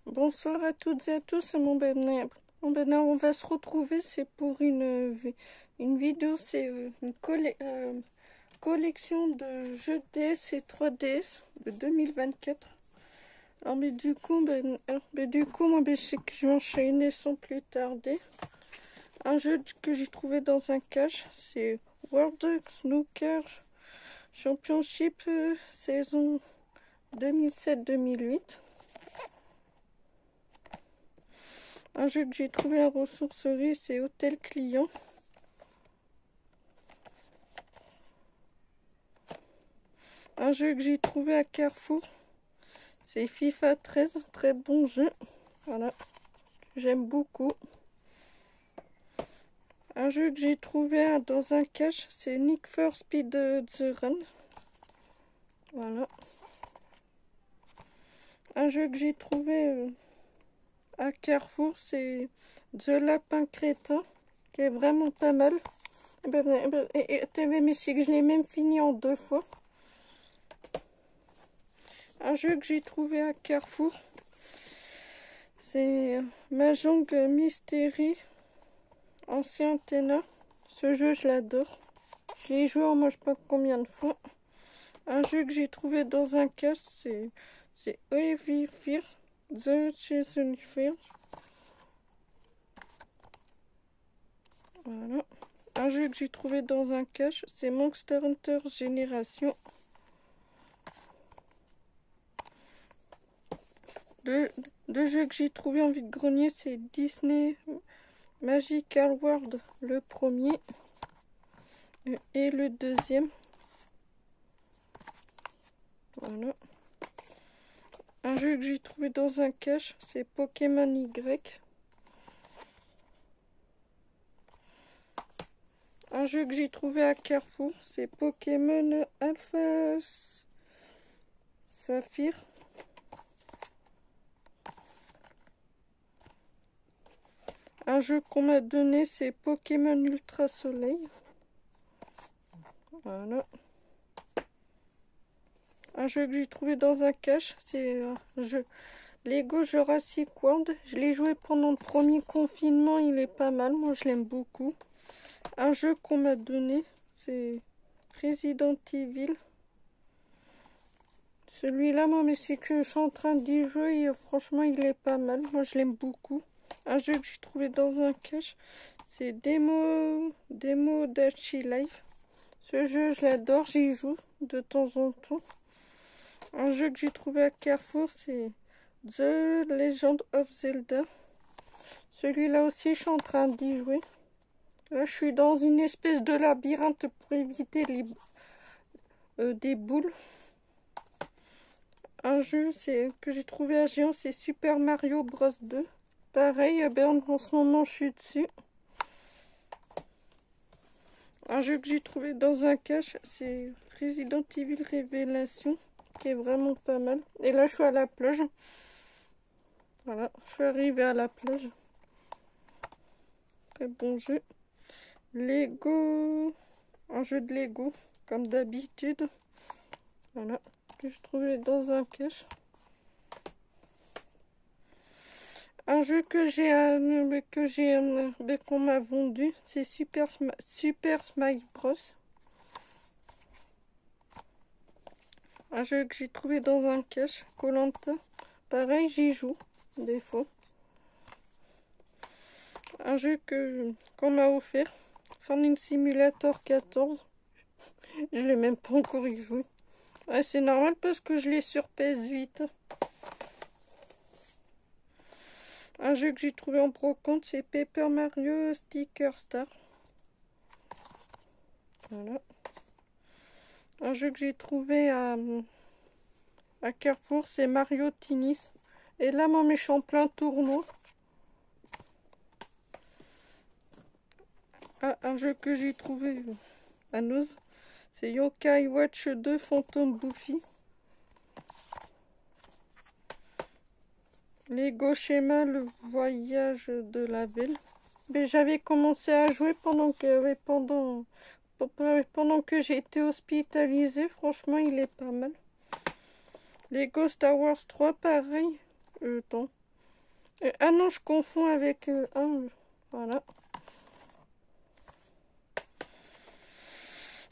Bonsoir à toutes et à tous, mon ben, on va se retrouver, c'est pour une vidéo, c'est une collection de jeux DS et 3DS de 2024. Alors, mais du coup, moi, je sais que je vais enchaîner sans plus tarder. Un jeu que j'ai trouvé dans un cache, c'est World Snooker Championship saison 2007-2008. Un jeu que j'ai trouvé à ressourcerie, c'est Hôtel Client. Un jeu que j'ai trouvé à Carrefour, c'est FIFA 13, très bon jeu. Voilà, j'aime beaucoup. Un jeu que j'ai trouvé dans un cache, c'est Need for Speed The Run. Voilà. Un jeu que j'ai trouvé à Carrefour, c'est The Lapin Crétin, qui est vraiment pas mal. Mais c'est que je l'ai même fini en 2 fois. Un jeu que j'ai trouvé à Carrefour, c'est Mahjong Mystery Ancien Ténor. Ce jeu, je l'adore. Je l'ai joué en moi je sais pas combien de fois. Un jeu que j'ai trouvé dans un cache, c'est Heavy Fear, The Jason Fear. Voilà. Un jeu que j'ai trouvé dans un cache, c'est Monster Hunter Génération. Deux jeux que j'ai trouvé en vide-grenier, c'est Disney Magical World, le premier et le deuxième. Voilà. Un jeu que j'ai trouvé dans un cache, c'est Pokémon Y. Un jeu que j'ai trouvé à Carrefour, c'est Pokémon Alpha Saphir. Un jeu qu'on m'a donné, c'est Pokémon Ultra Soleil. Voilà. Un jeu que j'ai trouvé dans un cache, c'est un jeu Lego Jurassic World. Je l'ai joué pendant le premier confinement, il est pas mal, moi je l'aime beaucoup. Un jeu qu'on m'a donné, c'est Resident Evil. Celui-là, moi, mais c'est que je suis en train d'y jouer et franchement, il est pas mal. Moi, je l'aime beaucoup. Un jeu que j'ai trouvé dans un cache, c'est Demo Dachi Life. Ce jeu, je l'adore, j'y joue de temps en temps. Un jeu que j'ai trouvé à Carrefour, c'est The Legend of Zelda. Celui-là aussi, je suis en train d'y jouer. Là, je suis dans une espèce de labyrinthe pour éviter des boules. Un jeu que j'ai trouvé à Géant, c'est Super Mario Bros 2. Pareil, en ce moment, je suis dessus. Un jeu que j'ai trouvé dans un cache, c'est Resident Evil Révélation, qui est vraiment pas mal. Et là, je suis à la plage. Voilà, je suis arrivée à la plage. Très bon jeu. Lego, un jeu de Lego, comme d'habitude. Voilà, que j'ai trouvé dans un cache. Un jeu qu'on m'a vendu, c'est Super Smash Bros. Un jeu que j'ai trouvé dans un cache, Koh-Lanta. Pareil, j'y joue des fois. Un jeu qu'on m'a offert, Farming Simulator 14. Je l'ai même pas encore y joué. Ouais, c'est normal parce que je l'ai sur PS8. Un jeu que j'ai trouvé en brocante, c'est Paper Mario Sticker Star. Voilà. Un jeu que j'ai trouvé à Carrefour, c'est Mario Tennis. Et là, mon méchant plein tournoi. Ah, un jeu que j'ai trouvé à Noz, c'est Yokai Watch 2 Phantom Buffy. Lego Schéma, le voyage de la belle. Mais j'avais commencé à jouer pendant que j'ai été hospitalisée. Franchement, il est pas mal. Lego Star Wars 3, pareil. Ah non, je confonds avec un. Voilà.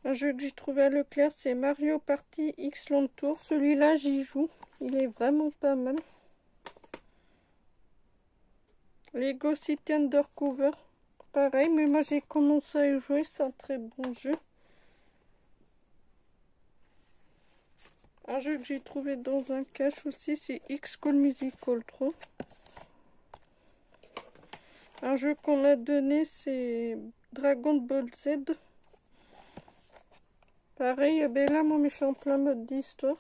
Un jeu que j'ai trouvé à Leclerc, c'est Mario Party X Long Tour. Celui-là, j'y joue. Il est vraiment pas mal. Lego City Undercover. Pareil, mais moi j'ai commencé à y jouer. C'est un très bon jeu. Un jeu que j'ai trouvé dans un cache aussi, c'est X-School Musical 3. Un jeu qu'on m'a donné, c'est Dragon Ball Z. Pareil, ben là, moi, je suis en plein mode d'histoire.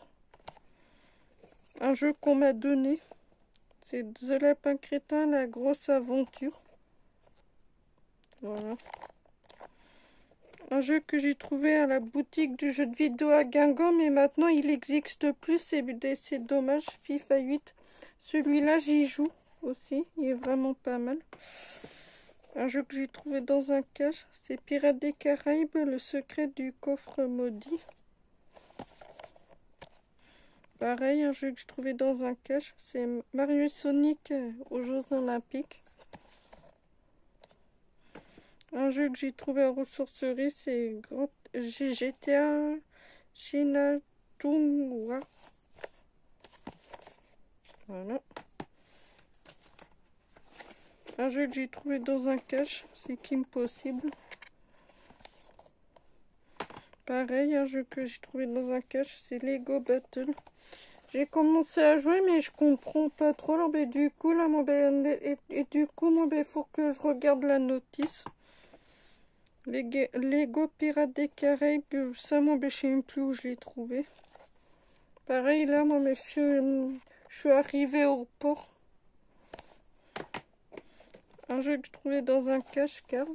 Un jeu qu'on m'a donné, c'est The Lapin Crétin, la grosse aventure. Voilà. Un jeu que j'ai trouvé à la boutique du jeu de vidéo à Guingamp, mais maintenant il n'existe plus, c'est dommage. FIFA 8. Celui-là, j'y joue aussi, il est vraiment pas mal. Un jeu que j'ai trouvé dans un cache, c'est Pirates des Caraïbes, le secret du coffre maudit. Pareil, un jeu que j'ai trouvé dans un cache, c'est Mario et Sonic aux Jeux Olympiques. Un jeu que j'ai trouvé en ressourcerie, c'est GTA Shinatungwa. Voilà. Un jeu que j'ai trouvé dans un cache, c'est Kim Possible. Pareil, un jeu que j'ai trouvé dans un cache, c'est Lego Battle. J'ai commencé à jouer, mais je comprends pas trop. Alors, ben, du coup, là, faut que je regarde la notice. Lego Pirates des Caraïbes, ça, je sais même plus où je l'ai trouvé. Pareil, là, je suis arrivée au port. Un jeu que je trouvais dans un cache-cars.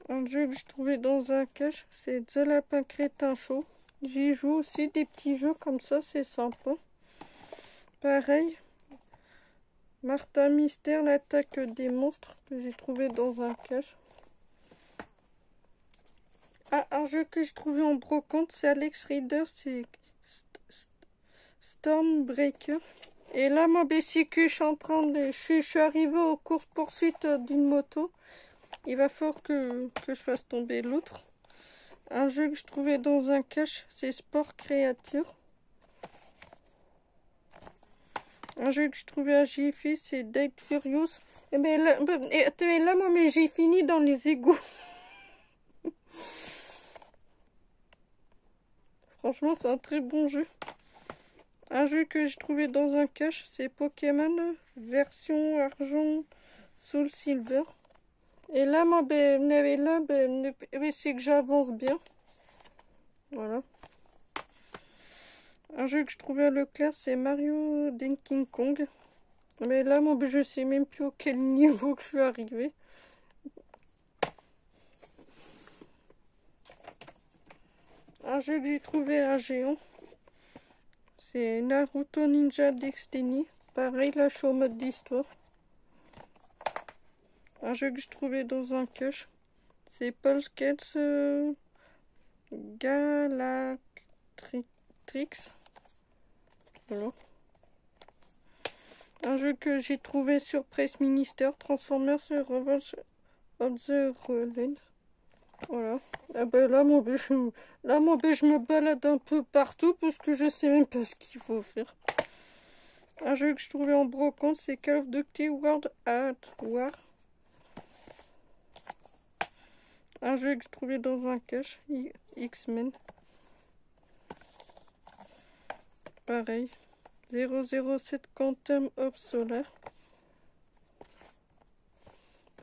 Un jeu que je trouvais dans un cache, c'est The Lapin Crétin Show. J'y joue aussi des petits jeux comme ça, c'est sympa. Pareil, Martha Mystère, l'attaque des monstres, que j'ai trouvé dans un cache. Ah, un jeu que j'ai trouvé en brocante, c'est Alex Rider, c'est Stormbreaker. Et là, moi, c'est que je suis arrivée aux courses-poursuites d'une moto. Il va falloir que je fasse tomber l'autre. Un jeu que je trouvais dans un cache, c'est Sport Créature. Un jeu que je trouvais à Jiffy, c'est Date Furious. Et ben là, moi, mais j'ai fini dans les égouts. Franchement, c'est un très bon jeu. Un jeu que j'ai trouvé dans un cache, c'est Pokémon version argent Soul Silver. Et là, moi, c'est que j'avance bien. Voilà. Un jeu que je trouvais à Leclerc, c'est Mario Donkey Kong. Mais là, moi, je sais même plus auquel niveau que je suis arrivé. Un jeu que j'ai trouvé à Géant, c'est Naruto Ninja Destiny. Pareil, là, je suis en mode d'histoire. Un jeu que j'ai trouvé dans un cache, c'est Paul Skates Galactrix. Voilà. Un jeu que j'ai trouvé sur Press Minister, Transformers Revenge of the Roland. Voilà. Ah ben là, je me balade un peu partout parce que je sais même pas ce qu'il faut faire. Un jeu que je trouvais en brocante, c'est Call of Duty World at War. Un jeu que je trouvais dans un cache, X-Men. Pareil. 007 Quantum of Solar.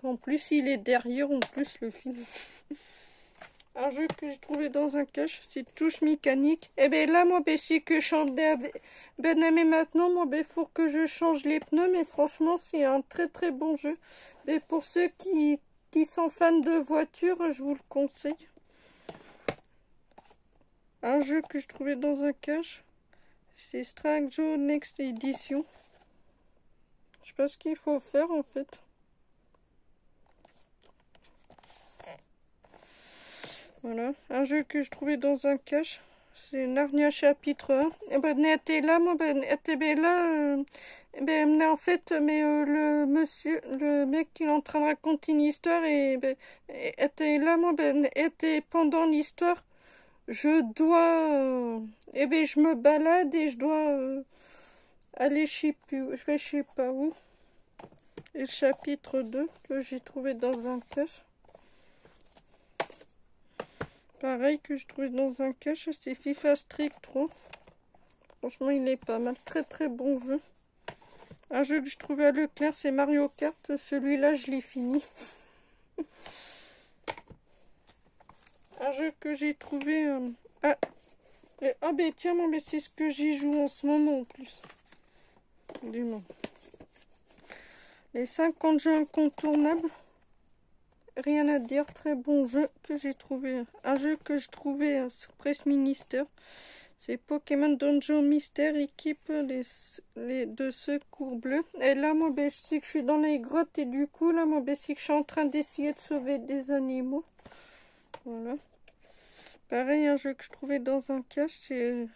En plus, il est derrière, en plus, le film. Un jeu que j'ai trouvé dans un cache, c'est Touche Mécanique. Et ben là, moi, c'est que je change avec mais maintenant, moi, faut que je change les pneus. Mais franchement, c'est un très très bon jeu. Et pour ceux qui sont fans de voitures, je vous le conseille. Un jeu que je trouvais dans un cache, c'est Stranger Next Edition. Je sais pas ce qu'il faut faire en fait. Voilà. Un jeu que je trouvais dans un cache, C'est Narnia chapitre 1. Et ben, était là, moi, ben, était ben là, ben, en fait, mais le monsieur, le mec qui est en train de raconter une histoire, et ben, était là, moi, ben, était pendant l'histoire. Je dois, eh ben, je me balade et je dois aller, je sais plus, je vais, je sais pas où. Et le chapitre 2 que j'ai trouvé dans un cache. Pareil que je trouvais dans un cache, c'est FIFA Street 3. Franchement, il est pas mal. Très très bon jeu. Un jeu que je trouvais à Leclerc, c'est Mario Kart. Celui-là, je l'ai fini. Un jeu que j'ai trouvé... Ah ben tiens, non, mais c'est ce que j'y joue en ce moment en plus. Dis-moi. Les 50 jeux incontournables. Rien à dire, très bon jeu que j'ai trouvé. Un jeu que je trouvais sur Press Minister. C'est Pokémon Donjon Mystère, équipe de secours bleus. Et là, moi, ben, je sais que je suis dans les grottes et du coup, là, moi, ben, c'est que je suis en train d'essayer de sauver des animaux. Voilà. Pareil, un jeu que je trouvais dans un cache, c'est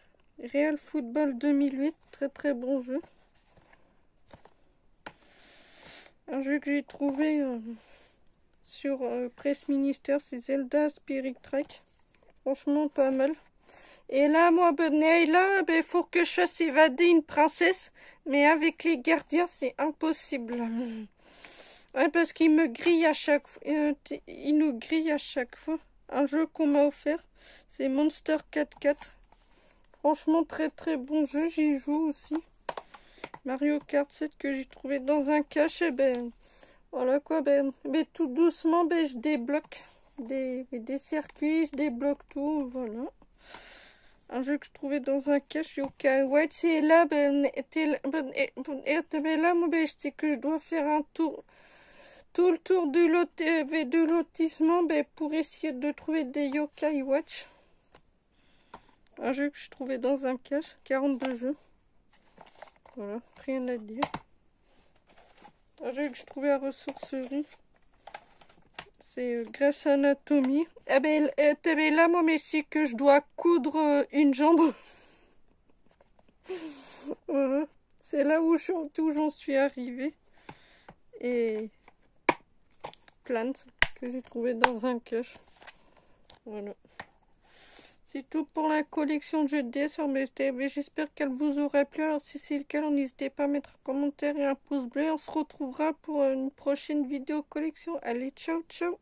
Real Football 2008. Très très bon jeu. Un jeu que j'ai trouvé sur Press Minister, c'est Zelda Spirit Trek. Franchement, pas mal. Et là, moi, ben, là, ben, faut que je fasse évader une princesse. Mais avec les gardiens, c'est impossible. Ouais, parce qu'ils me grillent à chaque fois. Ils nous grillent à chaque fois. Un jeu qu'on m'a offert, c'est Monster 4-4. Franchement, très très bon jeu. J'y joue aussi. Mario Kart 7 que j'ai trouvé dans un cache. Et ben, voilà quoi. Ben, tout doucement, ben, je débloque des circuits. Je débloque tout. Voilà. Un jeu que je trouvais dans un cache, Yokai Watch. Et là, ben, là, moi, ben, je sais que je dois faire un tour, tout le tour de lotissement, ben, pour essayer de trouver des Yokai Watch. Un jeu que je trouvais dans un cache, 42 jeux. Voilà, rien à dire. Un jeu que je trouvais à ressourcerie. C'est Grey's Anatomy. Eh ben là, moi, mais c'est que je dois coudre une jambe. Voilà. C'est là où j'en suis arrivée. Et Plants, que j'ai trouvé dans un cache. Voilà. C'est tout pour la collection de jeux de DS. Mais j'espère qu'elle vous aura plu. Alors si c'est le cas, n'hésitez pas à mettre un commentaire et un pouce bleu. On se retrouvera pour une prochaine vidéo collection. Allez, ciao, ciao!